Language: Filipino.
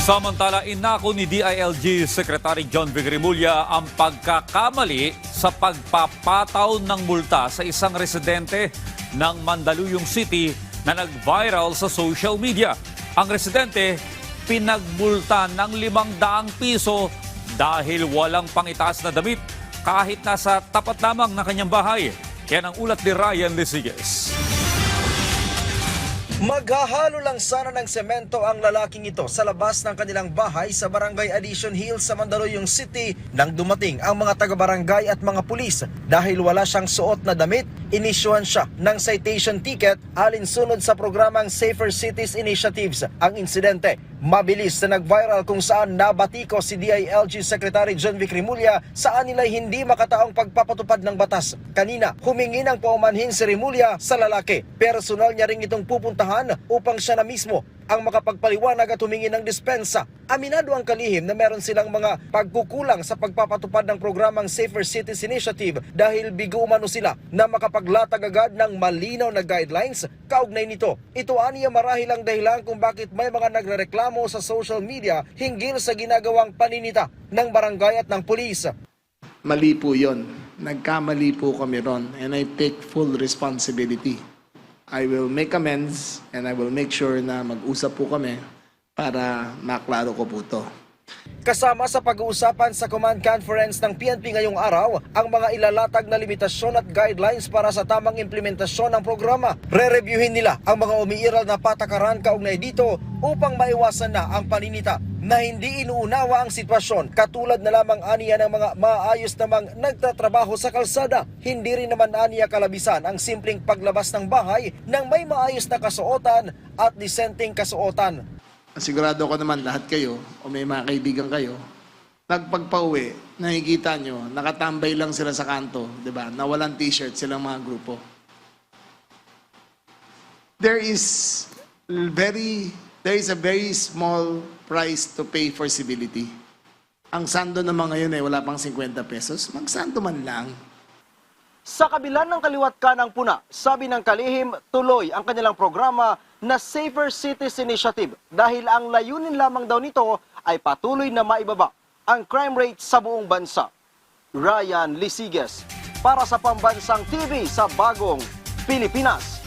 Samantala, inako ni DILG Secretary John Vic Remulla ang pagkakamali sa pagpapataw ng multa sa isang residente ng Mandaluyong City na nag-viral sa social media. Ang residente pinagmulta ng 500 piso dahil walang pangitaas na damit kahit nasa tapat lamang ng kanyang bahay. Yan ang ulat ni Ryan Lisiges. Maghahalo lang sana ng semento ang lalaking ito sa labas ng kanilang bahay sa Barangay Addition Hills sa Mandaluyong City nang dumating ang mga taga-barangay at mga pulis. Dahil wala siyang suot na damit, inisyuhan siya ng citation ticket alinsunod sa programang Safer Cities Initiatives. Ang insidente, mabilis na nag-viral kung saan nabatiko si DILG Secretary John Vic Remulla saan nila'y hindi makataong pagpapatupad ng batas. Kanina, humingi ng paumanhin si Remulla sa lalaki. Personal niya ring itong pupuntahan upang siya na mismo ang makapagpaliwanag at humingi ng dispensa. Aminado ang kalihim na meron silang mga pagkukulang sa pagpapatupad ng programang Safer Cities Initiative dahil bigo umano sila na makapaglatag agad ng malinaw na guidelines kaugnay nito. Ito aniya marahil ang dahilan kung bakit may mga nagrereklamo sa social media hinggil sa ginagawang paninita ng barangay at ng pulis. Mali po yun. Nagkamali po kami ron and I take full responsibility. I will make amends and I will make sure na mag-usap po kami para maklaro ko po to. Kasama sa pag-uusapan sa command conference ng PNP ngayong araw ang mga ilalatag na limitasyon at guidelines para sa tamang implementasyon ng programa. Re-reviewin nila ang mga umiiral na patakaran kaugnay dito upang maiwasan na ang paninita na hindi inuunawa ang sitwasyon, katulad na lamang aniya ng mga maayos namang nagtatrabaho sa kalsada. Hindi rin naman aniya kalabisan ang simpleng paglabas ng bahay ng may maayos na kasuotan at disenteng kasuotan. Sigurado ko naman lahat kayo o may mga kaibigan kayo, nagpagpauwi, nakikita nyo, nakatambay lang sila sa kanto, di ba? Na walang t-shirt silang mga grupo. There is a very small price to pay for civility. Ang sando naman ngayon ay wala pang 50 pesos, magsando man lang. Sa kabila ng kaliwat kanang puna, sabi ng kalihim, tuloy ang kanilang programa na Safer Cities Initiative dahil ang layunin lamang daw nito ay patuloy na maibaba ang crime rate sa buong bansa. Ryan Lisiges para sa Pambansang TV sa Bagong Pilipinas.